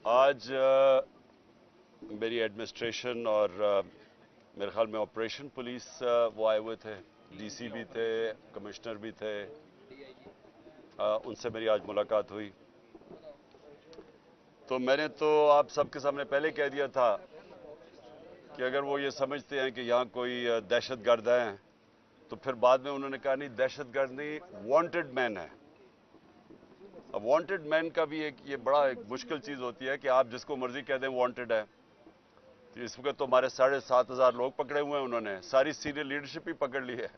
आज मेरी एडमिनिस्ट्रेशन और मेरे ख्याल में ऑपरेशन पुलिस वो आए हुए थे, डीसी भी थे, कमिश्नर भी थे। उनसे मेरी आज मुलाकात हुई। तो मैंने तो आप सबके सामने पहले कह दिया था कि अगर वो ये समझते हैं कि यहाँ कोई दहशतगर्द हैं, तो फिर बाद में उन्होंने कहा नहीं, दहशतगर्द नहीं, वांटेड मैन है। अब वांटेड मैन का भी ये बड़ा एक मुश्किल चीज होती है कि आप जिसको मर्जी कह दें वांटेड है। तो इस वक्त तो हमारे 7,500 लोग पकड़े हुए हैं, उन्होंने सारी सीनियर लीडरशिप ही पकड़ ली है।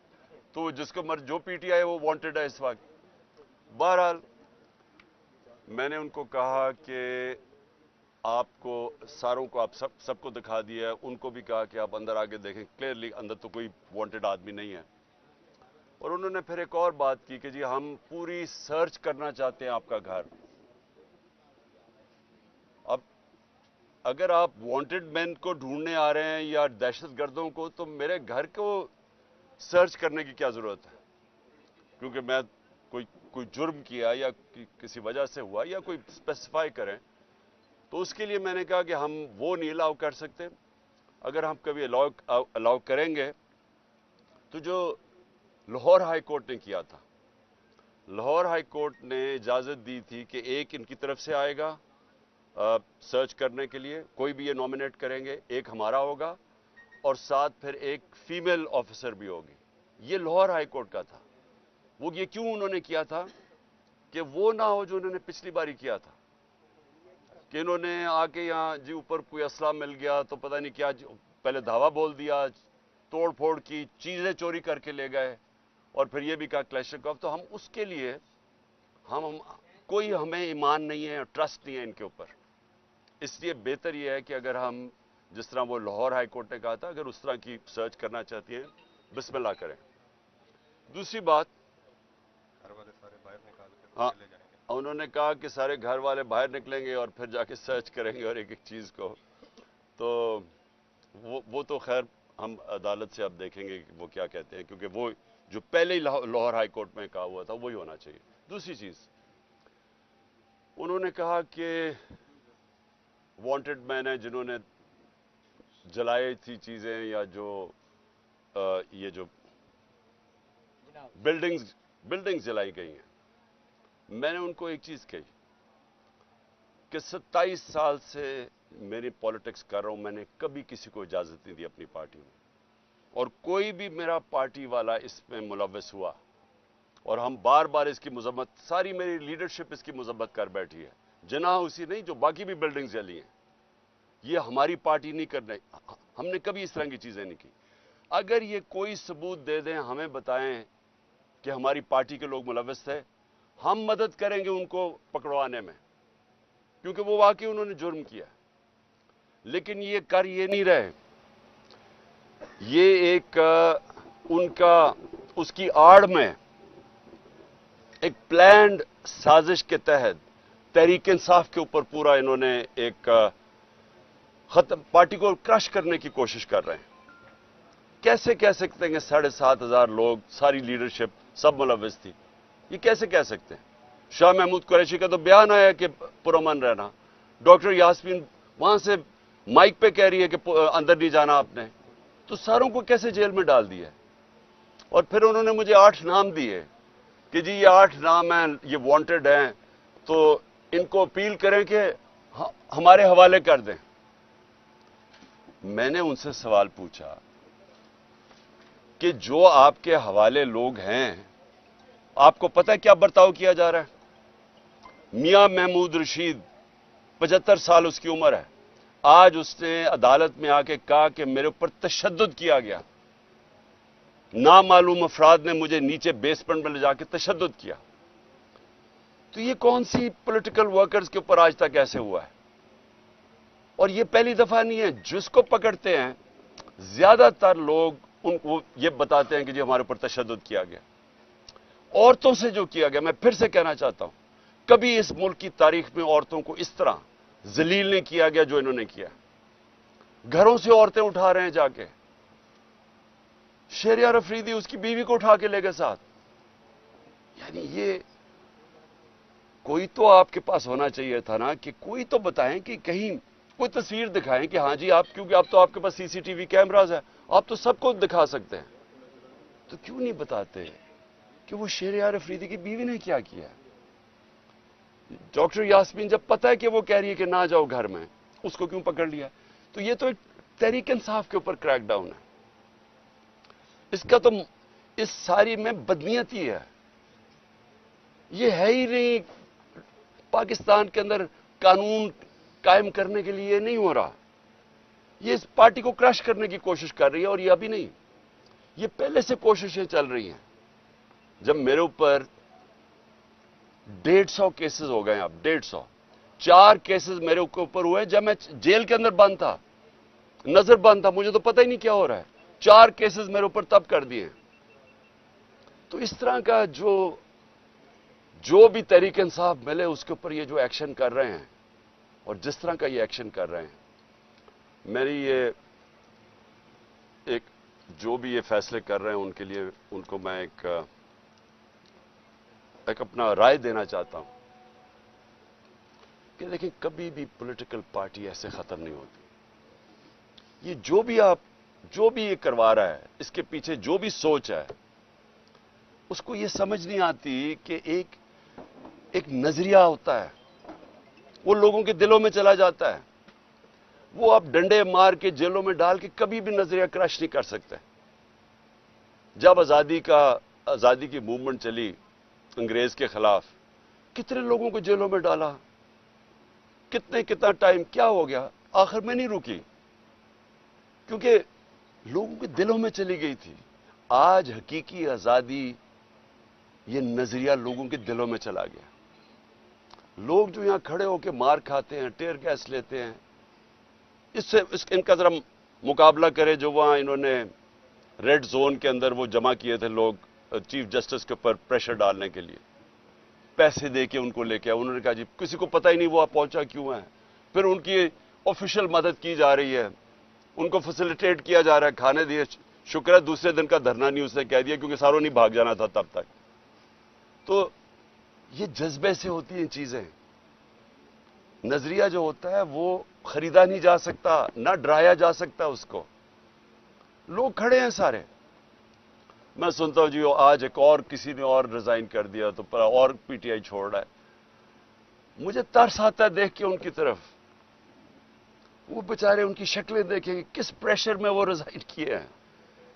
तो जिसको मर्जी जो पीटीआई वो वांटेड है इस वक्त। बहरहाल मैंने उनको कहा कि आपको सारों को आप सबको दिखा दिया है। उनको भी कहा कि आप अंदर आके देखें, क्लियरली अंदर तो कोई वांटेड आदमी नहीं है। और उन्होंने फिर एक और बात की कि जी हम पूरी सर्च करना चाहते हैं आपका घर। अब अगर आप वांटेड मैन को ढूंढने आ रहे हैं या दहशतगर्दों को, तो मेरे घर को सर्च करने की क्या जरूरत है? क्योंकि मैं कोई जुर्म किया या किसी वजह से हुआ या कोई स्पेसिफाई करें, तो उसके लिए मैंने कहा कि हम वो नहीं अलाउ कर सकते। अगर हम कभी अलाउ करेंगे तो जो लाहौर हाई कोर्ट ने किया था, लाहौर हाई कोर्ट ने इजाजत दी थी कि एक इनकी तरफ से आएगा सर्च करने के लिए, कोई भी ये नॉमिनेट करेंगे, एक हमारा होगा और साथ फिर एक फीमेल ऑफिसर भी होगी। ये लाहौर हाई कोर्ट का था। वो ये क्यों उन्होंने किया था कि वो ना हो जो उन्होंने पिछली बारी किया था, कि इन्होंने आके यहाँ जी ऊपर कोई असला मिल गया तो पता नहीं क्या, पहले धावा बोल दिया, तोड़ फोड़ की, चीजें चोरी करके ले गए और फिर ये भी कहा क्लैशकोव। तो हम उसके लिए हम कोई हमें ईमान नहीं है, ट्रस्ट नहीं है इनके ऊपर। इसलिए बेहतर यह है कि अगर हम जिस तरह वो लाहौर हाई कोर्ट ने कहा था, अगर उस तरह की सर्च करना चाहती हैं, बिस्मिल्लाह करें। दूसरी बात, घर वाले सारे बाहर निकाल के हाँ, ले जाएंगे। उन्होंने कहा कि सारे घर वाले बाहर निकलेंगे और फिर जाके सर्च करेंगे और एक एक चीज को। तो वो तो खैर हम अदालत से अब देखेंगे कि वो क्या कहते हैं, क्योंकि वो जो पहले ही लाहौर हाई कोर्ट में कहा हुआ था वही होना चाहिए। दूसरी चीज, उन्होंने कहा कि वांटेड मैन है जिन्होंने जलाई थी चीजें, या जो ये जो बिल्डिंग्स जलाई गई हैं। मैंने उनको एक चीज कही कि 27 साल से मेरी पॉलिटिक्स कर रहा हूं, मैंने कभी किसी को इजाजत नहीं दी अपनी पार्टी में, और कोई भी मेरा पार्टी वाला इसमें मुलव्वस हुआ और हम बार बार इसकी मजम्मत, सारी मेरी लीडरशिप इसकी मजम्मत कर बैठी है। जना उसी नहीं, जो बाकी भी बिल्डिंग्स जली हैं, ये हमारी पार्टी नहीं करने, हमने कभी इस तरह की चीजें नहीं की। अगर ये कोई सबूत दे दें, हमें बताएं कि हमारी पार्टी के लोग मुलव्वस थे, हम मदद करेंगे उनको पकड़वाने में, क्योंकि वो वाकई उन्होंने जुर्म किया। लेकिन ये कर ये नहीं रहे। ये एक उनका उसकी आड़ में एक प्लान्ड साजिश के तहत तहरीक इंसाफ के ऊपर पूरा इन्होंने एक खत्म, पार्टी को क्रश करने की कोशिश कर रहे हैं। कैसे कह सकते हैं कि 7,500 लोग, सारी लीडरशिप सब मुलव्वस थी? ये कैसे कह सकते हैं? शाह महमूद कुरैशी का तो बयान आया कि पुरअमन रहना। डॉक्टर यास्मीन वहां से माइक पे कह रही है कि अंदर नहीं जाना आपने। तो सारों को कैसे जेल में डाल दिया? और फिर उन्होंने मुझे 8 नाम दिए कि जी ये 8 नाम हैं, ये वांटेड हैं, तो इनको अपील करें कि हमारे हवाले कर दें। मैंने उनसे सवाल पूछा कि जो आपके हवाले लोग हैं, आपको पता है क्या बर्ताव किया जा रहा है? मियां महमूद रशीद, 75 साल उसकी उम्र है, आज उसने अदालत में आके कहा कि मेरे ऊपर तशद्दुद किया गया, नामालूम अफराद ने मुझे नीचे बेसमेंट में ले जाके तशद्दुद किया। तो ये कौन सी पॉलिटिकल वर्कर्स के ऊपर आज तक ऐसे हुआ है? और ये पहली दफा नहीं है। जिसको पकड़ते हैं, ज्यादातर लोग उनको ये बताते हैं कि जी हमारे ऊपर तशद्दुद किया गया। औरतों से जो किया गया, मैं फिर से कहना चाहता हूं, कभी इस मुल्क की तारीख में औरतों को इस तरह जलील नहीं किया गया जो इन्होंने किया। घरों से औरतें उठा रहे हैं जाके। शहरियार अफरीदी उसकी बीवी को उठा के ले गए साथ। यानी ये کوئی تو آپ کے پاس ہونا چاہیے تھا نا کہ کوئی تو بتائیں کہ کہیں کوئی تصویر دکھائیں کہ ہاں جی آپ، کیونکہ آپ تو آپ کے پاس سی سی ٹی وی کیمراز ہے، آپ تو سب کو دکھا سکتے ہیں، تو کیوں نہیں بتاتے کہ وہ شہریار افریدی کی بیوی نے کیا کیا؟ ڈاکٹر یاسمین جب پتہ ہے کہ وہ کہہ رہی ہے کہ نہ جاؤ گھر میں، اس کو کیوں پکڑ لیا؟ تو یہ تو ایک تحریک انصاف کے اوپر کریک ڈاؤن ہے. اس کا تو اس ساری میں بدنیتی ہے. یہ ہے ہی نہیں پاکستان کے اندر قانون قائم کرنے کے لیے نہیں ہو رہا. یہ اس پارٹی کو کرش کرنے کی کوشش کر رہی ہے، اور یہ ابھی نہیں، یہ پہلے سے کوششیں چل رہی ہیں. جب میرے اوپر 150 کیسز ہو گئے ہیں، اب 150 4 کیسز میرے اوپر ہوئے جب میں جیل کے اندر بند تھا، نظر بند تھا، مجھے تو پتہ ہی نہیں کیا ہو رہا ہے. 4 کیسز میرے اوپر تب کر دیے. تو اس طرح کا جو بھی تحریک انصاف ملے اس کے اوپر یہ جو ایکشن کر رہے ہیں، اور جس طرح کا یہ ایکشن کر رہے ہیں، میری یہ ایک جو بھی یہ فیصلے کر رہے ہیں ان کے لیے ان کو میں ایک اپنا رائے دینا چاہتا ہوں کہ دیکھیں کبھی بھی پولیٹیکل پارٹی ایسے ختم نہیں ہوتی. یہ جو بھی یہ کروا رہا ہے، اس کے پیچھے جو بھی سوچ ہے، اس کو یہ سمجھ نہیں آتی کہ ایک نظریہ ہوتا ہے، وہ لوگوں کے دلوں میں چلا جاتا ہے. وہ آپ ڈنڈے مار کے جیلوں میں ڈال کے کبھی بھی نظریہ کرش نہیں کر سکتے. جب آزادی کی موومنٹ چلی انگریز کے خلاف، کتنے لوگوں کو جیلوں میں ڈالا، کتنا ٹائم کیا ہو گیا، آخر میں نہیں رکی، کیونکہ لوگوں کے دلوں میں چلی گئی تھی. آج حقیقی آزادی، یہ نظریہ لوگوں کے دلوں میں چلا گیا. لوگ جو یہاں کھڑے ہو کے مار کھاتے ہیں، ٹیئر گیس لیتے ہیں، ان کا ذرا مقابلہ کرے جو وہاں انہوں نے ریڈ زون کے اندر وہ جمع کیے تھے لوگ چیف جسٹس کے اوپر پریشر ڈالنے کے لیے، پیسے دے کے ان کو لے کے آئے. انہوں نے کہا جی کسی کو پتہ ہی نہیں وہ پہنچا کیوں ہے. پھر ان کی آفیشیل مدد کی جا رہی ہے، ان کو فیسیلیٹیٹ کیا جا رہا ہے، کھانے دیے. شکر ہے دوسرے دن کا دھرنا نہیں اس نے کہہ دیا، کیونکہ ساروں نہیں بھاگ جانا تھا تب تک. تو یہ جذبے سے ہوتی ہیں چیزیں. نظریہ جو ہوتا ہے وہ خریدا نہیں جا سکتا، نہ ڈرایا جا سکتا اس کو. لوگ کھڑے ہیں سارے. میں سنتا ہوں جی آج ایک اور کسی نے اور ریزائن کر دیا تو اور پی ٹی آئی چھوڑ رہا ہے. مجھے ترس آتا ہے دیکھ کے ان کی طرف. وہ بیچارے ان کی شکلیں دیکھیں کہ کس پریشر میں وہ ریزائن کیے ہیں،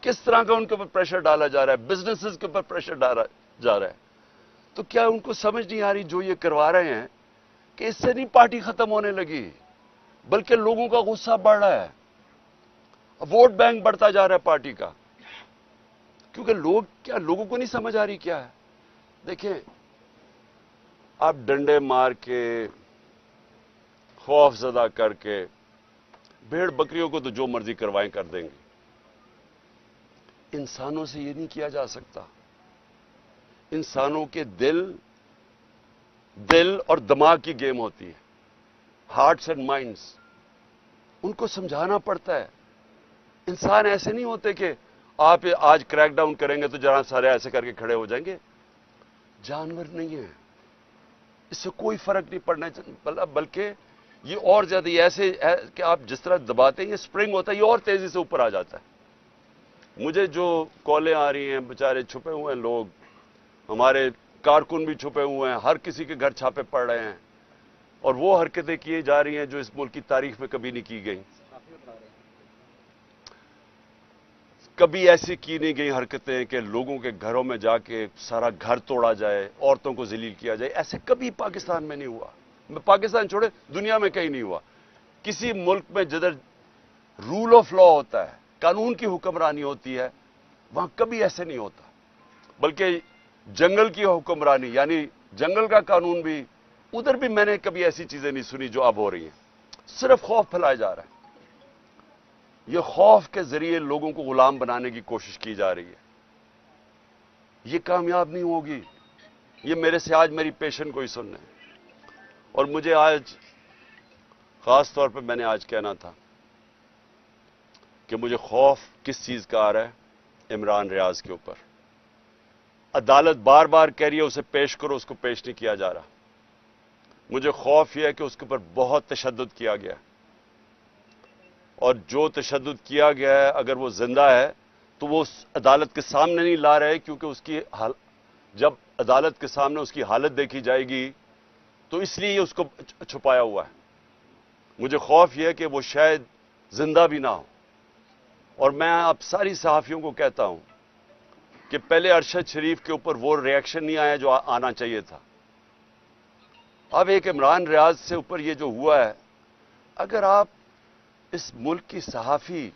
کس طرح کا ان کے اوپر پریشر ڈالا جا رہا ہے، بزنسز کے اوپر پریشر ڈالا جا رہا ہے. تو کیا ان کو سمجھ نہیں آ رہی جو یہ کروا رہے ہیں کہ اس سے نہیں پارٹی ختم ہونے لگی، بلکہ لوگوں کا غصہ بڑھ رہا ہے، ووٹ بینک بڑھتا جا رہا ہے پارٹی کا. کیونکہ لوگوں کو نہیں سمجھ آ رہی کیا ہے. دیکھیں آپ ڈنڈے مار کے، خوف زدہ کر کے، بھیڑ بکریوں کو تو جو مرضی کروائیں کر دیں گے. انسانوں سے یہ نہیں کیا جا سکتا. انسانوں کے دل اور دماغ کی گیم ہوتی ہے، ہارٹس اینڈ مائنڈز. ان کو سمجھانا پڑتا ہے. انسان ایسے نہیں ہوتے کہ آپ آج کریک ڈاؤن کریں گے تو جہاں سارے ایسے کر کے کھڑے ہو جائیں گے. جانور نہیں ہیں، اس سے کوئی فرق نہیں پڑنا، بلکہ یہ اور زیادہ ایسے ہے کہ آپ جس طرح دباتے ہیں یہ سپرنگ ہوتا ہے، یہ اور تیزی سے اوپر آ جاتا ہے. مجھے جو کالیں آ رہی ہیں، بیچارے چھپے ہوئے ہیں لوگ، ہمارے کارکن بھی چھپے ہوئے ہیں، ہر کسی کے گھر چھاپے پڑ رہے ہیں، اور وہ حرکتیں کی جا رہی ہیں جو اس ملک کی تاریخ میں کبھی نہیں کی گئیں. کبھی ایسی کی نہیں گئی حرکتیں کہ لوگوں کے گھروں میں جا کے سارا گھر توڑا جائے، عورتوں کو ذلیل کیا جائے. ایسے کبھی پاکستان میں نہیں ہوا. پاکستان چھوڑے دنیا میں کہیں نہیں ہوا. کسی ملک میں جدھر رول آف لا ہوتا ہے، قانون کی حکمرانی ہوتی ہے، وہاں کبھی ایسے نہیں ہوتا. بلکہ جنگل کی حکمرانی، یعنی جنگل کا قانون بھی، ادھر بھی میں نے کبھی ایسی چیزیں نہیں سنی جو اب ہو رہی ہیں. صرف خوف پھیلایا جا رہا ہے. یہ خوف کے ذریعے لوگوں کو غلام بنانے کی کوشش کی جا رہی ہے. یہ کامیاب نہیں ہوگی. یہ میرے سے آج میری پیشن کو ہی سننا ہے. اور مجھے آج خاص طور پہ میں نے آج کہنا تھا کہ مجھے خوف کس چیز کا آ رہا ہے؟ عمران ریاض کے اوپر. عدالت بار بار کہہ رہی ہے اسے پیش کرو، اس کو پیش نہیں کیا جا رہا. مجھے خوف یہ ہے کہ اس کے اوپر بہت تشدد کیا گیا، اور جو تشدد کیا گیا ہے اگر وہ زندہ ہے تو وہ اس عدالت کے سامنے نہیں لا رہے، کیونکہ اس کی جب عدالت کے سامنے اس کی حالت دیکھی جائے گی تو اس لیے اس کو چھپایا ہوا ہے۔ مجھے خوف یہ ہے کہ وہ شاید زندہ بھی نہ ہو، اور میں آپ ساری صحافیوں کو کہتا ہوں کہ پہلے ارشد شریف کے اوپر وہ ریئیکشن نہیں آیا جو آنا چاہیے تھا۔ اب ایک عمران ریاض سے اوپر یہ جو ہوا ہے، اگر آپ اس ملک کی صحافی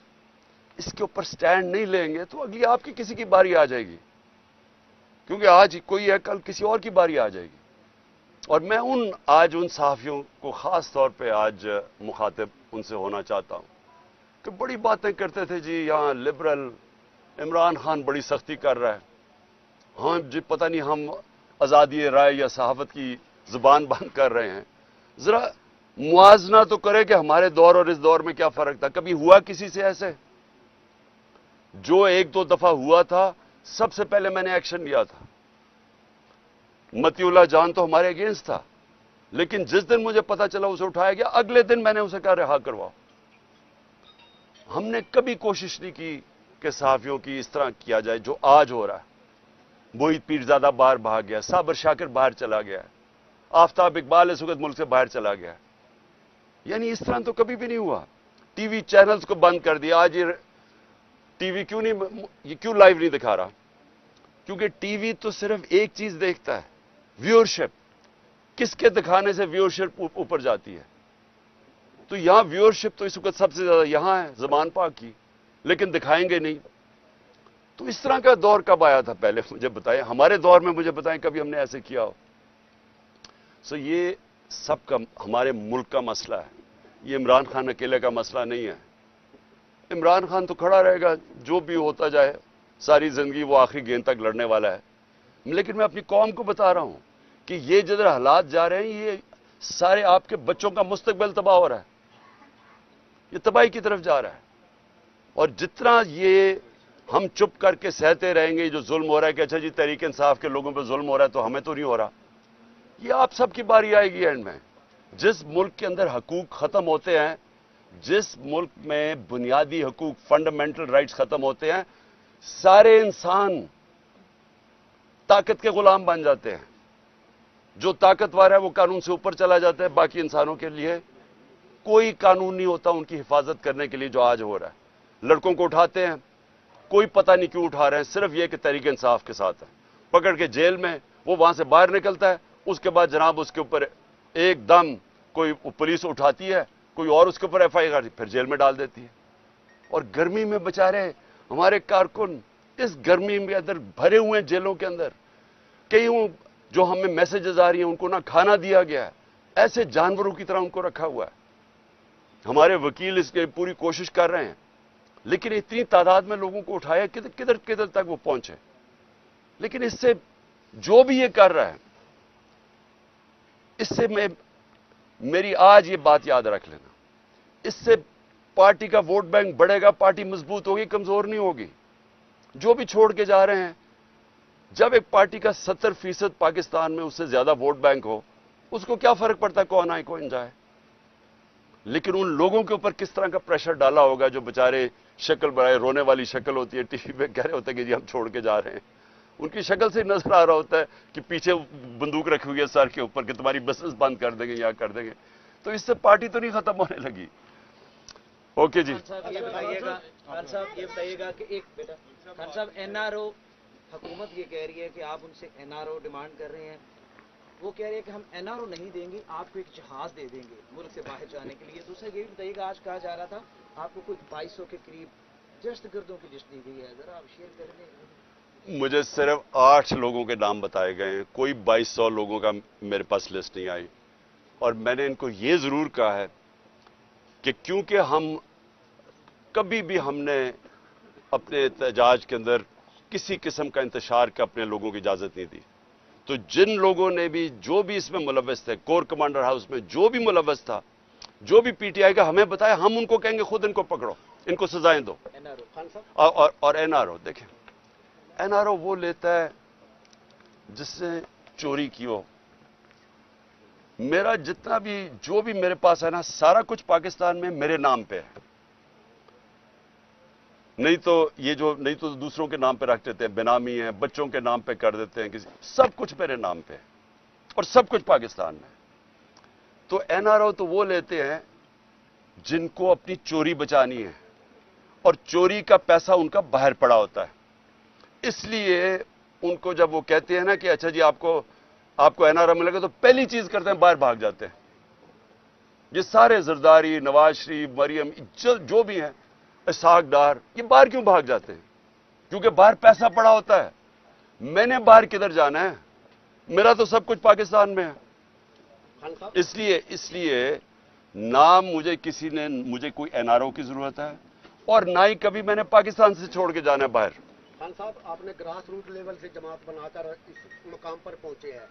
اس کے اوپر سٹینڈ نہیں لیں گے تو اگلی آپ کی کسی کی باری آ جائے گی، کیونکہ آج کوئی ہے کل کسی اور کی باری آ جائے گی۔ اور میں آج ان صحافیوں کو خاص طور پہ آج مخاطب ان سے ہونا چاہتا ہوں کہ بڑی باتیں کرتے تھے جی یہاں لبرل عمران خان بڑی سختی کر رہا ہے، ہاں جی پتہ نہیں ہم آزادی رائے یا صحافت کی زبان بند کر رہے ہیں۔ ذرا موازنہ تو کرے کہ ہمارے دور اور اس دور میں کیا فرق تھا۔ کبھی ہوا کسی سے ایسے؟ جو ایک دو دفعہ ہوا تھا سب سے پہلے میں نے ایکشن لیا تھا۔ متی اللہ جان تو ہمارے اگینسٹ تھا، لیکن جس دن مجھے پتا چلا اسے اٹھایا گیا اگلے دن میں نے اسے کہا رہا کرواؤ۔ ہم نے کبھی کوشش نہیں کی کہ صحافیوں کی اس طرح کیا جائے جو آج ہو رہا ہے۔ موہت پیرزادہ باہر بھاگ گیا، صابر شاکر باہر چلا گیا، آفتاب اقبال اس وقت ملک سے باہر چلا گیا، یعنی اس طرح تو کبھی بھی نہیں ہوا۔ ٹی وی چینلز کو بند کر دیا۔ آج یہ ٹی وی کیوں لائیو نہیں دکھا رہا؟ کیونکہ ٹی وی تو صرف ایک چیز دیکھتا ہے، ویورشپ، کس کے دکھانے سے ویورشپ اوپر جاتی ہے۔ تو یہاں ویورشپ تو اس وقت سب سے زیادہ یہاں ہے زمان پاک کی، لیکن دکھائیں گے نہیں۔ تو اس طرح کا دور کب آیا تھا؟ پہلے مجھے بتائیں، ہمارے دور میں مجھے بتائیں کبھی ہم نے ایسے کیا ہو؟ یہ سب کا ہمارے ملک کا مسئلہ ہے، یہ عمران خان اکیلے کا مسئلہ نہیں ہے۔ عمران خان تو کھڑا رہے گا، جو بھی ہوتا جائے، ساری زندگی وہ آخری گیند تک لڑنے والا ہے۔ لیکن میں اپنی قوم کو بتا رہا ہوں کہ یہ جدھر حالات جا رہے ہیں، یہ سارے آپ کے بچوں کا مستقبل تباہ ہو رہا ہے، یہ تباہی کی طرف جا رہا ہے۔ اور جتنا یہ ہم چپ کر کے سہتے رہیں گے جو ظلم ہو رہا ہے کہ اچھا جی تحریک انصاف کے لوگوں پہ ظلم ہو رہا ہے تو ہمیں تو نہیں ہو رہا، یہ آپ سب کی باری آئے گی اینڈ میں۔ جس ملک کے اندر حقوق ختم ہوتے ہیں، جس ملک میں بنیادی حقوق فنڈامنٹل رائٹس ختم ہوتے ہیں، سارے انسان طاقت کے غلام بن جاتے ہیں۔ جو طاقتور ہے وہ قانون سے اوپر چلا جاتا ہے، باقی انسانوں کے لیے کوئی قانون نہیں ہوتا ان کی حفاظت کرنے کے لیے جو آج ہو رہا ہے۔ لڑکوں کو اٹھاتے ہیں، کوئی پتہ نہیں کیوں اٹھا رہے ہیں، صرف یہ کہ تحریک انصاف کے ساتھ ہے، پکڑ کے جیل میں، وہ وہاں سے باہر نکلتا ہے، اس کے بعد جناب اس کے اوپر ایک دم کوئی پولیس اٹھاتی ہے، کوئی اور اس کے اوپر ایف آئی آر پھر جیل میں ڈال دیتی ہے۔ اور گرمی میں بچارے ہمارے کارکن اس گرمی میں اندر بھرے ہوئے ہیں جیلوں کے اندر، کئی جو ہمیں میسیجز آ رہی ہیں ان کو نہ کھانا دیا گیا ہے، ایسے جانوروں کی طرح ان کو رکھا ہوا ہے۔ ہمارے وکیل اس کی پوری کوشش کر رہے ہیں، لیکن اتنی تعداد میں لوگوں کو اٹھایا کدھر تک وہ پہنچے۔ لیکن اس سے جو بھی یہ کر رہا ہے، اس سے میری آج یہ بات یاد رکھ لینا، اس سے پارٹی کا ووٹ بینک بڑھے گا، پارٹی مضبوط ہوگی، کمزور نہیں ہوگی۔ جو بھی چھوڑ کے جا رہے ہیں، جب ایک پارٹی کا 70% پاکستان میں اس سے زیادہ ووٹ بینک ہو، اس کو کیا فرق پڑتا ہے کون آئے کون جائے؟ لیکن ان لوگوں کے اوپر کس طرح کا پریشر ڈالا ہوگا جو بےچارے شکل بنائے، رونے والی شکل ہوتی ہے، ٹی وی پہ کہہ رہے ہوتے ہیں کہ جی ہم چھوڑ کے جا رہے ہیں، ان کی شکل سے نظر آ رہا ہوتا ہے کہ پیچھے بندوق رکھی ہوئی ہے سر کے اوپر کہ تمہاری بسز بند کر دیں گے یا کر دیں گے۔ تو اس سے پارٹی تو نہیں ختم ہونے لگی۔ اوکے جی خان صاحب یہ بتائیے گا کہ ایک بیٹا خان صاحب این آر او حکومت یہ کہہ رہی ہے کہ آپ ان سے این آر او ڈیمانڈ کر رہے ہیں، وہ کہہ رہے ہیں کہ ہم این آر او نہیں دیں گے، آپ کو ایک جہاز دے دیں گے ملک سے باہر جانے کے لیے۔ دوسرا یہ بھی بتائیے گا، آج کہا جا رہا تھا آپ کو کوئی 2200 کے قریب دہشت گردوں کی لسٹ دی گئی ہے، ذرا آپ شیئر کر دیں۔ مجھے صرف 8 لوگوں کے نام بتائے گئے ہیں، کوئی 2200 لوگوں کا میرے پاس لسٹ نہیں آئی۔ اور میں نے ان کو یہ ضرور کہا ہے کہ کیونکہ کبھی بھی ہم نے اپنے احتجاج کے اندر کسی قسم کا انتشار کا اپنے لوگوں کی اجازت نہیں دی، تو جن لوگوں نے بھی جو بھی اس میں ملوث تھے، کور کمانڈر ہاؤس میں جو بھی ملوث تھا، جو بھی پی ٹی آئی کا ہمیں بتایا، ہم ان کو کہیں گے خود ان کو پکڑو، ان کو سزائیں دو۔ اور این آر او دیکھیں، این آر او وہ لیتا ہے جس سے چوری کی ہو، میرا جتنا بھی جو بھی میرے پاس ہے نا سارا کچھ پاکستان میں میرے نام پہ ہے. نہیں تو دوسروں کے نام پہ رکھ دیتے ہیں, بینامی ہیں, بچوں کے نام پہ کر دیتے ہیں, سب کچھ میرے نام پہ ہے اور سب کچھ پاکستان میں. تو این آر او تو وہ لیتے ہیں جن کو اپنی چوری بچانی ہے اور چوری کا پیسہ ان کا باہر پڑا ہوتا ہے. اس لیے ان کو جب وہ کہتے ہیں نا کہ اچھا جی آپ کو این آر او ملے گا تو پہلی چیز کرتے ہیں باہر بھاگ جاتے ہیں. یہ سارے زرداری, نواز شریف, مریم جو بھی ہیں, اسحاق ڈار, یہ باہر کیوں بھاگ جاتے ہیں؟ کیونکہ باہر پیسہ پڑا ہوتا ہے. میں نے باہر کدھر جانا ہے؟ میرا تو سب کچھ پاکستان میں ہے. اس لیے نہ مجھے کوئی این آر او کی ضرورت ہے اور نہ ہی کبھی میں نے پاکستان سے چھوڑ کے جانا ہے باہر. خان صاحب, آپ نے گراس روٹ لیول سے جماعت بنا کر اس مقام پر پہنچے ہیں.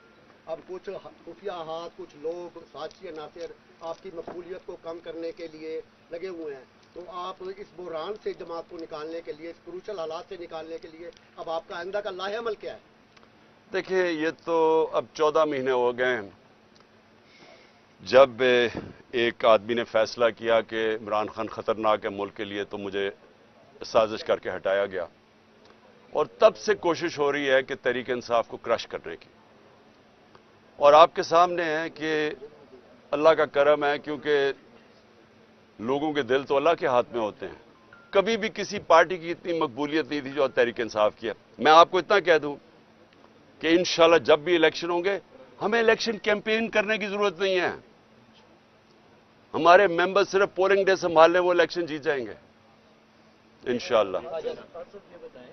اب کچھ خفیہ ہاتھ, کچھ لوگ, سازشی عناصر آپ کی مقبولیت کو کم کرنے کے لیے لگے ہوئے ہیں. تو آپ اس بحران سے جماعت کو نکالنے کے لیے, اس کروشل حالات سے نکالنے کے لیے اب آپ کا آئندہ کا لاہ عمل کیا ہے؟ دیکھیں, یہ تو اب 14 مہینے ہو گئے ہیں جب ایک آدمی نے فیصلہ کیا کہ عمران خان خطرناک ہے ملک کے لیے, تو مجھے سازش کر کے ہٹایا گیا. اور تب سے کوشش ہو رہی ہے کہ تحریک انصاف کو کرش کرنے کی. اور آپ کے سامنے ہے کہ اللہ کا کرم ہے, کیونکہ لوگوں کے دل تو اللہ کے ہاتھ میں ہوتے ہیں. کبھی بھی کسی پارٹی کی اتنی مقبولیت نہیں تھی جو تحریک انصاف کی ہے. میں آپ کو اتنا کہہ دوں کہ انشاءاللہ جب بھی الیکشن ہوں گے, ہمیں الیکشن کیمپین کرنے کی ضرورت نہیں ہے. ہمارے ممبر صرف پولنگ ڈے سنبھال لیں, وہ الیکشن جیت جائیں گے انشاءاللہ. یہ بتائیں,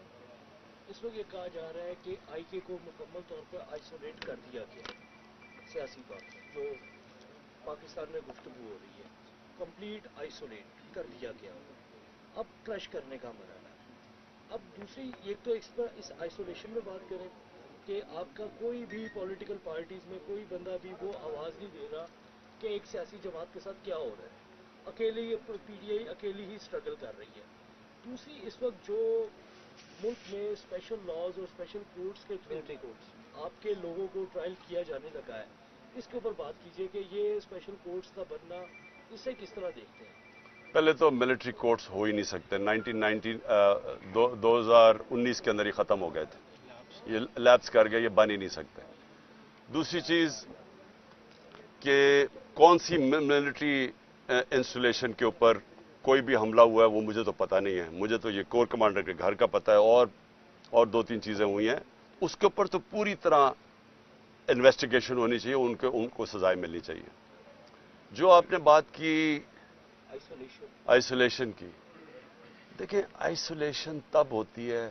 اس وقت یہ کہا جا رہا ہے کہ آئی کے کو مکمل طور پر آئسولیٹ کر دیا گیا سیاسی طور پر, جو پاکستان میں گفتگو ہو رہی ہے, کمپلیٹ آئسولیٹ کر دیا گیا. اب کرش کرنے کا مرحلہ ہے. اب دوسری ایک تو اس آئسولیشن میں بات کریں کہ آپ کا کوئی بھی پولیٹیکل پارٹیز میں کوئی بندہ بھی وہ آواز نہیں دے رہا کہ ایک سیاسی جماعت کے ساتھ کیا ہو رہا ہے. اکیلے ہی پی ٹی آئی اکیلی ہی اسٹرگل کر رہی ہے. دوسری اس وقت جو ملک میں اسپیشل لاز اور اسپیشل کورٹس کے تھرو آپ کے لوگوں کو ٹرائل کیا جانے لگا ہے, اس کے اوپر بات کیجئے کہ یہ اسپیشل کورٹس کا بننا اسے کس طرح دیکھتے ہیں؟ پہلے تو ملٹری کورٹس ہو ہی نہیں سکتے. 2019 کے اندر ہی ختم ہو گئے تھے, یہ لیپس کر گئے, یہ بن ہی نہیں سکتے. دوسری چیز کہ کون سی ملٹری انسٹالیشن کے اوپر کوئی بھی حملہ ہوا ہے وہ مجھے تو پتہ نہیں ہے. مجھے تو یہ کور کمانڈر کے گھر کا پتہ ہے, اور 2-3 چیزیں ہوئی ہیں. اس کے اوپر تو پوری طرح انویسٹیگیشن ہونی چاہیے, ان کو سزائیں ملنی چاہیے. جو آپ نے بات کی آئسولیشن کی, دیکھیں آئسولیشن تب ہوتی ہے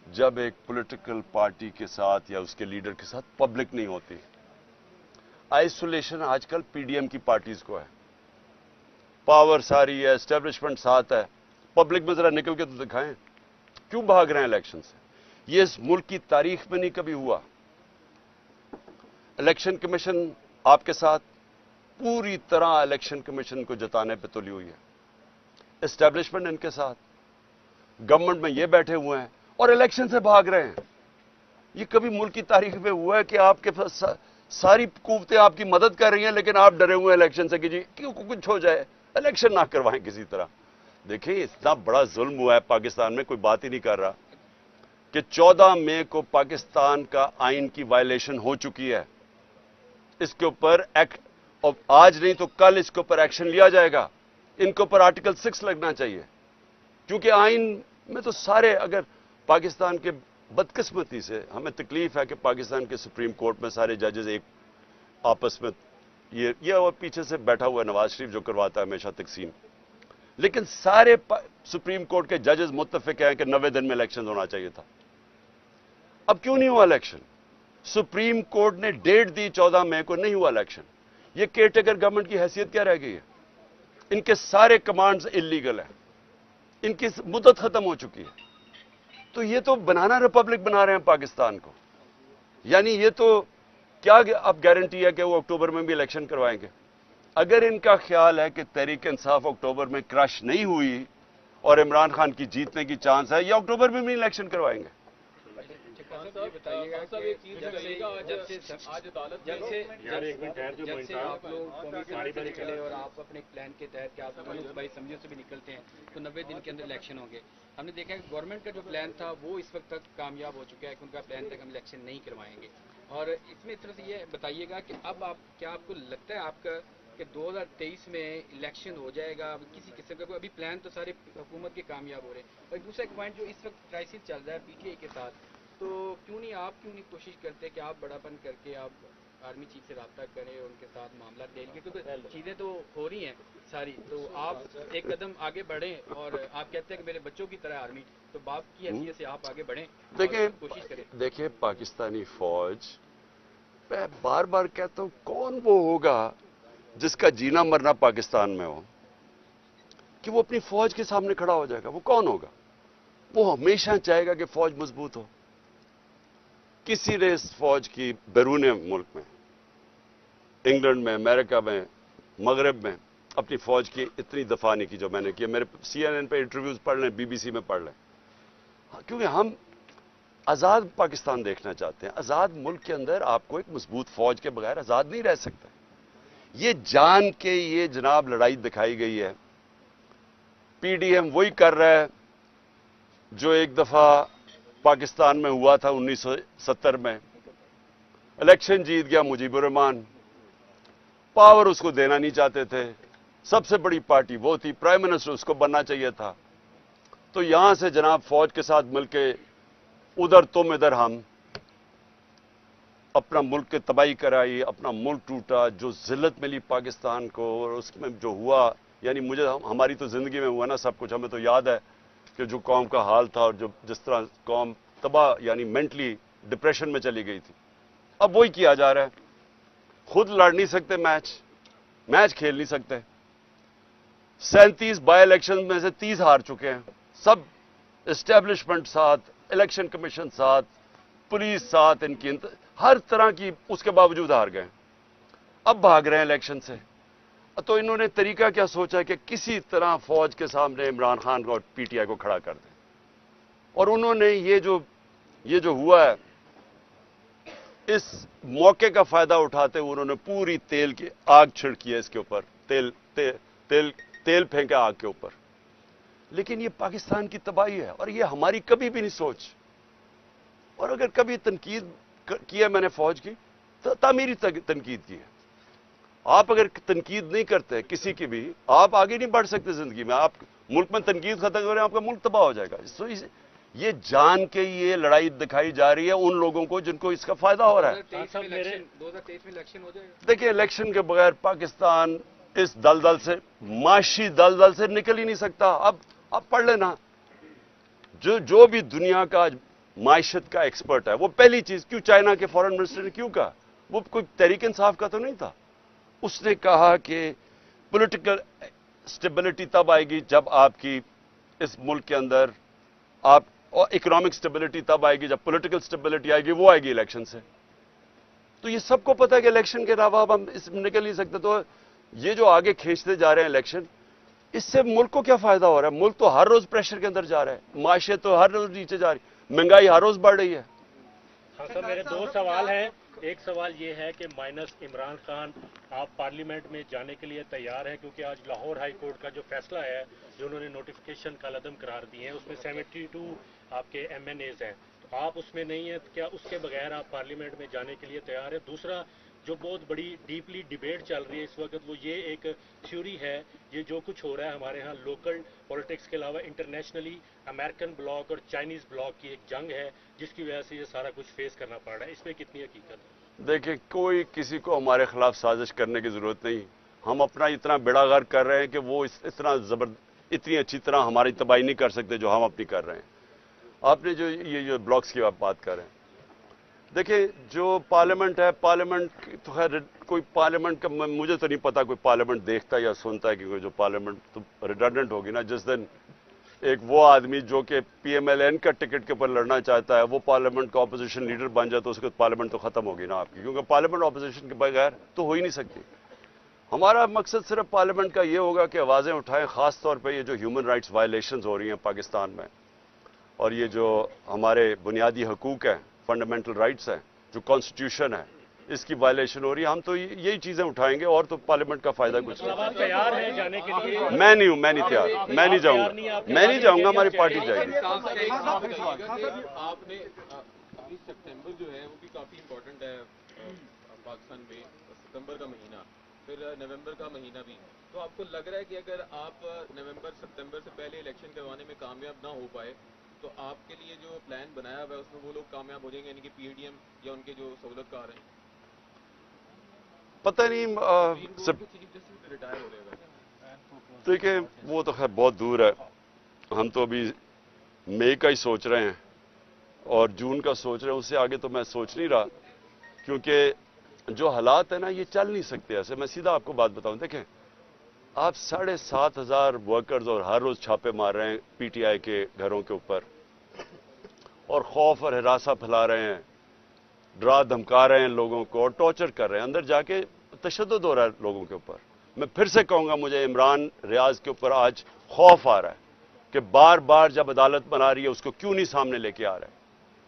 جب ایک پولیٹیکل پارٹی کے ساتھ یا اس کے لیڈر کے ساتھ پبلک نہیں ہوتی. آئسولیشن آج کل پی ڈی ایم کی پارٹیز کو ہے, پاور ساری ہے, اسٹیبلشمنٹ ساتھ ہے, پبلک میں ذرا نکل کے تو دکھائیں کیوں بھاگ رہے ہیں الیکشن سے. یہ اس ملک کی تاریخ میں نہیں کبھی ہوا. الیکشن کمیشن آپ کے ساتھ پوری طرح الیکشن کمیشن کو جتانے پہ تلی ہوئی ہے. اسٹیبلشمنٹ ان کے ساتھ, گورنمنٹ میں یہ بیٹھے ہوئے ہیں اور الیکشن سے بھاگ رہے ہیں. یہ کبھی ملک کی تاریخ میں ہوا ہے کہ آپ کے پاس ساری قوتیں آپ کی مدد کر رہی ہیں لیکن آپ ڈرے ہوئے ہیں الیکشن سے کہ جی کیوں کچھ ہو جائے, الیکشن نہ کروائیں کسی طرح. دیکھیں اتنا بڑا ظلم ہوا ہے پاکستان میں, کوئی بات ہی نہیں کر رہا کہ 14 مئی کو پاکستان کا آئین کی وائلیشن ہو چکی ہے. اس کے اوپر ایکٹ, اور آج نہیں تو کل اس کے اوپر ایکشن لیا جائے گا. ان کے اوپر آرٹیکل 6 لگنا چاہیے, کیونکہ آئین میں تو سارے, اگر پاکستان کے بدقسمتی سے ہمیں تکلیف ہے کہ پاکستان کے سپریم کورٹ میں سارے ججز ایک آپس میں, یہ اور پیچھے سے بیٹھا ہوا ہے نواز شریف جو کرواتا ہے ہمیشہ تقسیم, لیکن سارے سپریم کورٹ کے ججز متفق ہیں کہ 90 دن میں الیکشن ہونا چاہیے تھا. اب کیوں نہیں ہوا الیکشن؟ سپریم کورٹ نے ڈیٹ دی 14 مئی کو, نہیں ہوا الیکشن. یہ کیئر ٹیکر گورنمنٹ کی حیثیت کیا رہ گئی ہے؟ ان کے سارے کمانڈز انلیگل ہیں, ان کی مدت ختم ہو چکی ہے. تو یہ تو بنانا ریپبلک بنا رہے ہیں پاکستان کو. یعنی یہ تو کیا اب گارنٹی ہے کہ وہ اکتوبر میں بھی الیکشن کروائیں گے؟ اگر ان کا خیال ہے کہ تحریک انصاف اکتوبر میں کرش نہیں ہوئی اور عمران خان کی جیتنے کی چانس ہے, یا اکتوبر میں بھی الیکشن کروائیں گے. ये बताइएगा कि जब से आप लोग कौमी पार्टी से निकले और आप अपने प्लान के तहत कि आप भाई समझो से भी निकलते हैं तो 90 दिन के अंदर इलेक्शन होंगे, हमने देखा कि गवर्नमेंट का जो प्लान था वो इस वक्त तक कामयाब हो चुका है कि उनका प्लान था कि हम इलेक्शन नहीं करवाएंगे। और इसमें इस तरह से ये बताइएगा कि अब आप क्या आपको लगता है आपका कि 2023 में इलेक्शन हो जाएगा, किसी किस्म का कोई अभी प्लान तो सारे हुकूमत के कामयाब हो रहे हैं। और दूसरा एक पॉइंट जो इस वक्त क्राइसिस चल रहा है पीटीआई के साथ, तो क्यों नहीं कोशिश करते कि आप बड़ापन करके आप आर्मी चीफ से रब्ता करें और उनके साथ मामला डेल के, क्योंकि चीज़ें तो हो रही हैं सारी, तो आप एक कदम आगे बढ़ें और आप कहते हैं कि मेरे बच्चों की तरह आर्मी, तो बाप की हैसियत से आप आगे बढ़ें, कोशिश करें। देखिए पाकिस्तानी फौज, मैं बार बार कहता हूँ, कौन वो होगा जिसका जीना मरना पाकिस्तान में हो कि वो अपनी फौज के सामने खड़ा हो जाएगा? वो कौन होगा? वो हमेशा चाहेगा कि फौज मजबूत हो। किसी ने इस फौज की बैरून मुल्क में, इंग्लैंड में, अमेरिका में, मगरब में अपनी फौज की इतनी दफा नहीं की जो मैंने की। मेरे CNN पे इंटरव्यूज पढ़ लें, BBC में पढ़ लें, क्योंकि हम आजाद पाकिस्तान देखना चाहते हैं। आजाद मुल्क के अंदर आपको एक मजबूत फौज के बगैर आजाद नहीं रह सकता। ये जान के ये जनाब लड़ाई दिखाई गई है। PDM वही कर रहा है जो एक दफा पाकिस्तान में हुआ था 1970 में। इलेक्शन जीत गया मुजीबुर रहमान, पावर उसको देना नहीं चाहते थे, सबसे बड़ी पार्टी वो थी, प्राइम मिनिस्टर उसको बनना चाहिए था। तो यहां से जनाब फौज के साथ मिलके उधर तुम इधर हम, अपना मुल्क की तबाही कराई, अपना मुल्क टूटा, जो जिल्लत मिली पाकिस्तान को। और उसमें जो हुआ, यानी मुझे, हमारी तो जिंदगी में हुआ ना सब कुछ, हमें तो याद है कि जो कौम का हाल था और जो जिस तरह कौम तबाह यानी मेंटली डिप्रेशन में चली गई थी, अब वही किया जा रहा है। खुद लड़ नहीं सकते मैच खेल नहीं सकते। 37 बाई इलेक्शन में से 30 हार चुके हैं। सब एस्टेब्लिशमेंट साथ, इलेक्शन कमीशन साथ, पुलिस साथ, इनकी हर तरह की, उसके बावजूद हार गए। अब भाग रहे हैं इलेक्शन से। तो इन्होंने तरीका क्या सोचा है कि किसी तरह फौज के सामने इमरान खान को और PTI को खड़ा कर दें। और उन्होंने ये जो हुआ है, इस मौके का फायदा उठाते हुए उन्होंने पूरी तेल की आग छिड़की है इसके ऊपर, तेल फेंका आग के ऊपर। लेकिन ये पाकिस्तान की तबाही है और ये हमारी कभी भी नहीं सोच। और अगर कभी तनकीद की है मैंने फौज की, तो तामीरी तनकीद की है। आप अगर तनकीद नहीं करते किसी की भी, आप आगे नहीं बढ़ सकते जिंदगी में। आप मुल्क में तनकीद खत्म करें, आपका मुल्क तबाह हो जाएगा। सो ये जान के ये लड़ाई दिखाई जा रही है उन लोगों को जिनको इसका फायदा हो रहा है। 2023 में इलेक्शन हो जाएगा। देखिए, इलेक्शन के बगैर पाकिस्तान इस दलदल से, माशी दलदल से निकल ही नहीं सकता। अब पढ़ लेना, जो भी दुनिया का माइशत का एक्सपर्ट है, वो पहली चीज, क्यों चाइना के फॉरेन मिनिस्टर ने क्यों कहा, वो कोई तहरीक इंसाफ का तो नहीं था। उसने कहा कि पॉलिटिकल स्टेबिलिटी तब आएगी जब आपकी इस मुल्क के अंदर आप, और इकोनॉमिक स्टेबिलिटी तब आएगी जब पॉलिटिकल स्टेबिलिटी आएगी, वो आएगी इलेक्शन से। तो ये सबको पता है कि इलेक्शन के अलावा अब हम इसमें निकल नहीं सकते। तो ये जो आगे खींचते जा रहे हैं इलेक्शन, इससे मुल्क को क्या फायदा हो रहा है? मुल्क तो हर रोज प्रेशर के अंदर जा रहा है, माशियत तो हर रोज नीचे जा रही, महंगाई हर रोज बढ़ रही है। हाँ सर, मेरे दो सवाल हैं। एक सवाल ये है कि माइनस इमरान खान, आप पार्लियामेंट में जाने के लिए तैयार हैं? क्योंकि आज लाहौर हाई कोर्ट का जो फैसला है, जो उन्होंने नोटिफिकेशन कलअदम करार दिए हैं, उसमें 72 आपके MNAs हैं, तो आप उसमें नहीं हैं। क्या उसके बगैर आप पार्लियामेंट में जाने के लिए तैयार है? दूसरा, जो बहुत बड़ी डीपली डिबेट चल रही है इस वक्त, वो ये एक थ्योरी है, ये जो कुछ हो रहा है हमारे यहाँ लोकल पॉलिटिक्स के अलावा इंटरनेशनली अमेरिकन ब्लॉक और चाइनीज ब्लॉक की एक जंग है, जिसकी वजह से ये सारा कुछ फेस करना पड़ रहा है। इसमें कितनी हकीकत है? देखिए, कोई किसी को हमारे खिलाफ साजिश करने की जरूरत नहीं। हम अपना इतना बेड़ागर कर रहे हैं कि वो इतनी अच्छी तरह हमारी तबाही नहीं कर सकते जो हम अपनी कर रहे हैं। आपने जो ब्लॉक्स की आप बात कर रहे हैं, देखिए, जो पार्लियामेंट है, पार्लियामेंट तो खैर कोई पार्लियामेंट का मुझे तो नहीं पता कोई पार्लियामेंट देखता है या सुनता है, क्योंकि जो पार्लियामेंट तो रिडंडेंट होगी ना। जिस दिन एक वो आदमी जो कि PMLN का टिकट के ऊपर लड़ना चाहता है, वो पार्लियामेंट का ऑपोजिशन लीडर बन जाए, तो उसके पार्लियामेंट तो खत्म होगी ना आपकी, क्योंकि पार्लियामेंट ऑपोजिशन के बगैर तो हो ही नहीं सकती। हमारा मकसद सिर्फ पार्लियामेंट का ये होगा कि आवाजें उठाएं, खास तौर पर ये जो ह्यूमन राइट्स वायलेशंस हो रही हैं पाकिस्तान में, और ये जो हमारे बुनियादी हकूक हैं फंडामेंटल राइट्स हैं, जो कॉन्स्टिट्यूशन है, इसकी वायलेशन हो रही है। हम तो यही चीजें उठाएंगे और तो पार्लियामेंट का फायदा कुछ नहीं। आप तैयार हैं जाने के लिए? मैं नहीं हूं, मैं नहीं तैयार, मैं नहीं जाऊंगा, मैं नहीं जाऊंगा, हमारी पार्टी जाएगी। आपने 19 सितंबर जो है वो भी काफी इम्पोर्टेंट है पाकिस्तान में, सितंबर का महीना, फिर नवंबर का महीना भी। तो आपको लग रहा है कि अगर आप नवंबर सितंबर से पहले इलेक्शन करवाने में कामयाब ना हो पाए तो आपके लिए जो प्लान बनाया हुआ है उसमें वो लोग कामयाब हो जाएंगे, यानी कि पीडीएम या उनके जो सहूलतकार हैं? पता नहीं सब रिटायर हो रहे हैं। देखिए वो तो खैर बहुत दूर है, हम तो अभी मई का ही सोच रहे हैं और जून का सोच रहे हैं, उससे आगे तो मैं सोच नहीं रहा, क्योंकि जो हालात है ना ये चल नहीं सकते ऐसे। मैं सीधा आपको बात बताऊं, देखें आप 7,500 वर्कर्स और हर रोज छापे मार रहे हैं पीटीआई के घरों के ऊपर और खौफ और हिरासा फैला रहे हैं, डरा धमका रहे हैं लोगों को और टॉर्चर कर रहे हैं, अंदर जाके तशद्दुद हो रहा है लोगों के ऊपर। मैं फिर से कहूंगा, मुझे इमरान रियाज के ऊपर आज खौफ आ रहा है कि बार बार जब अदालत बना रही है उसको क्यों नहीं सामने लेके आ रहा है।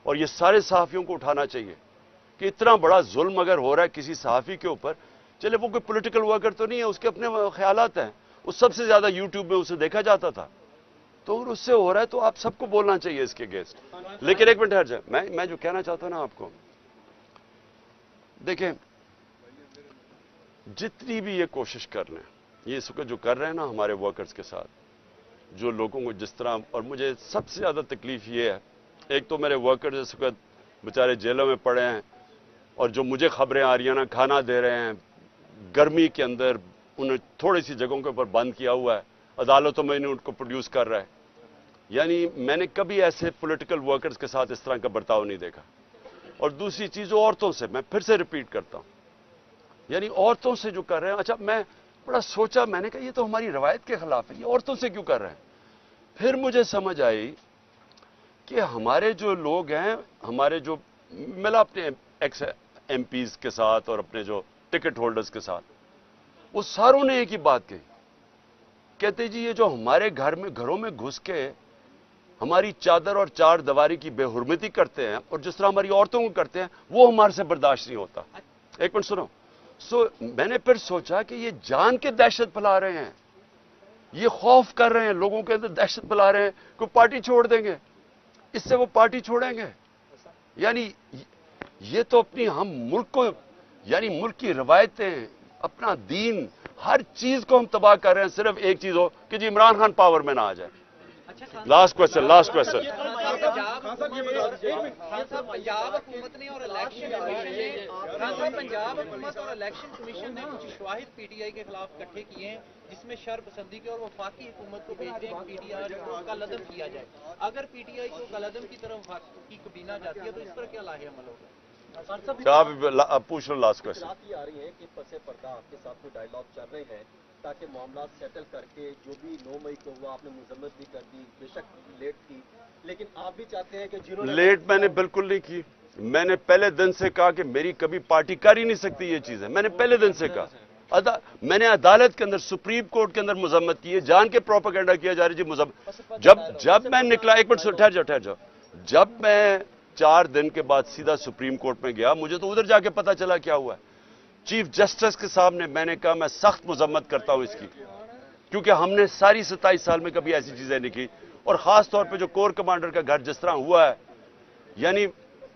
और ये सारे सहाफियों को उठाना चाहिए कि इतना बड़ा जुल्म अगर हो रहा है किसी सहाफी के ऊपर, चले वो कोई पॉलिटिकल वर्कर तो नहीं है, उसके अपने ख्यालात हैं, उस सबसे ज्यादा यूट्यूब में उसे देखा जाता था, तो अगर उससे हो रहा है तो आप सबको बोलना चाहिए इसके अगेंस्ट। लेकिन एक मिनट हट जाए, मैं जो कहना चाहता हूं ना आपको, देखें जितनी भी ये कोशिश कर लें, ये इस वक्त जो कर रहे हैं ना हमारे वर्कर्स के साथ, जो लोगों को जिस तरह, और मुझे सबसे ज्यादा तकलीफ ये है, एक तो मेरे वर्कर्स इस वक्त बेचारे जेलों में पड़े हैं और जो मुझे खबरें आ रही हैं ना, खाना दे रहे हैं गर्मी के अंदर, उन्हें थोड़ी सी जगहों के ऊपर बंद किया हुआ है, अदालतों में उनको प्रोड्यूस कर रहा है। यानी मैंने कभी ऐसे पॉलिटिकल वर्कर्स के साथ इस तरह का बर्ताव नहीं देखा। और दूसरी चीज औरतों से, मैं फिर से रिपीट करता हूं, यानी औरतों से जो कर रहे हैं, अच्छा मैं बड़ा सोचा, मैंने कहा ये तो हमारी रवायत के खिलाफ है, ये औरतों से क्यों कर रहे हैं। फिर मुझे समझ आई कि हमारे जो लोग हैं, हमारे जो मिला अपने एक्स एमपीज के साथ और अपने जो टिकट होल्डर्स के साथ, वो सारों ने एक ही बात कही, कहते जी ये जो हमारे घरों में घुस के हमारी चादर और चार दीवारी की बेहुरमती करते हैं और जिस तरह हमारी औरतों को करते हैं, वो हमारे से बर्दाश्त नहीं होता। एक मिनट सुनो। मैंने फिर सोचा कि ये जान के दहशत फैला रहे हैं, ये खौफ कर रहे हैं, लोगों के अंदर दहशत फैला रहे हैं कि पार्टी छोड़ देंगे, इससे वो पार्टी छोड़ेंगे। यानी ये तो अपनी हम मुल्क को, यानी मुल्क की रवायतें, अपना दीन, हर चीज को हम तबाह कर रहे हैं, सिर्फ एक चीज हो कि जी इमरान खान पावर में ना आ जाए। लास्ट क्वेश्चन पंजाब हुकूमत ने और इलेक्शन कमीशन ने कुछ शवाहिद पीटीआई के खिलाफ इकट्ठे किए हैं जिसमें शरपसंदी के और वफाकी हुकूमत को भेजने पीटीआई को कलअदम किया जाए। अगर पीटीआई को कलअदम की तरफ की कबीना जाती है तो इस पर क्या लाहे अमल होगा? आप पूछ लो लास्ट क्वेश्चन। ये आ रही है कि पसे पर्दा आपके साथ कोई डायलॉग चल रहे हैं ताकि मामला सेटल करके, जो भी 9 मई को हुआ आपने मुजम्मत भी कर दी, बेशक लेट थी, लेकिन आप भी चाहते हैं कि जिन्होंने लेट मैंने बिल्कुल नहीं की। मैंने पहले दिन से कहा कि मेरी कभी पार्टी कर ही नहीं सकती ये चीज है, मैंने पहले दिन से कहा। मैंने अदालत के अंदर, सुप्रीम कोर्ट के अंदर मुजम्मत की है, जान के प्रोपेगेंडा किया जा रही जी मुजम्मत। जब मैं निकला, एक मिनट ठहर जाओ, जब मैं 4 दिन के बाद सीधा सुप्रीम कोर्ट में गया, मुझे तो उधर जाके पता चला क्या हुआ है। चीफ जस्टिस के सामने मैंने कहा मैं सख्त मुजम्मत करता हूं इसकी, क्योंकि हमने सारी 27 साल में कभी ऐसी चीजें नहीं की, और खास तौर पे जो कोर कमांडर का घर जिस तरह हुआ है, यानी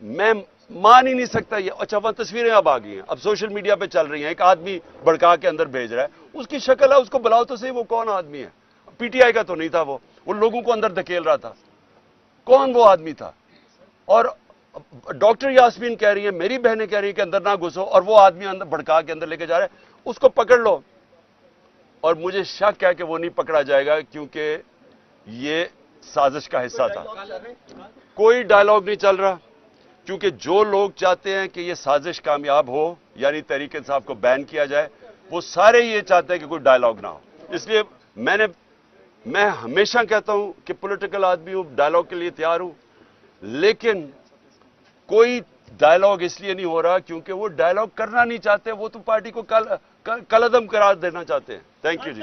मैं मान ही नहीं सकता ये। अच्छा वहां तस्वीरें अब आ गई हैं, अब सोशल मीडिया पे चल रही हैं, एक आदमी भड़का के अंदर भेज रहा है, उसकी शक्ल है, उसको बुलाओ तो सही, वो कौन आदमी है? पीटीआई का तो नहीं था वो लोगों को अंदर धकेल रहा था, कौन वो आदमी था? और डॉक्टर यास्मीन कह रही है, मेरी बहनें कह रही है कि अंदर ना घुसो, और वो आदमी अंदर भड़का के अंदर लेके जा रहा है, उसको पकड़ लो। और मुझे शक है कि वो नहीं पकड़ा जाएगा, क्योंकि ये साजिश का हिस्सा था। कोई डायलॉग नहीं चल रहा, क्योंकि जो लोग चाहते हैं कि ये साजिश कामयाब हो, यानी तहरीक इंसाफ को बैन किया जाए, वो सारे ये चाहते हैं कि कोई डायलॉग ना हो। इसलिए मैं हमेशा कहता हूं कि पॉलिटिकल आदमी हूं, डायलॉग के लिए तैयार हूं, लेकिन कोई डायलॉग इसलिए नहीं हो रहा क्योंकि वो डायलॉग करना नहीं चाहते, वो तो पार्टी को कलअदम करार देना चाहते हैं। Thank you ji.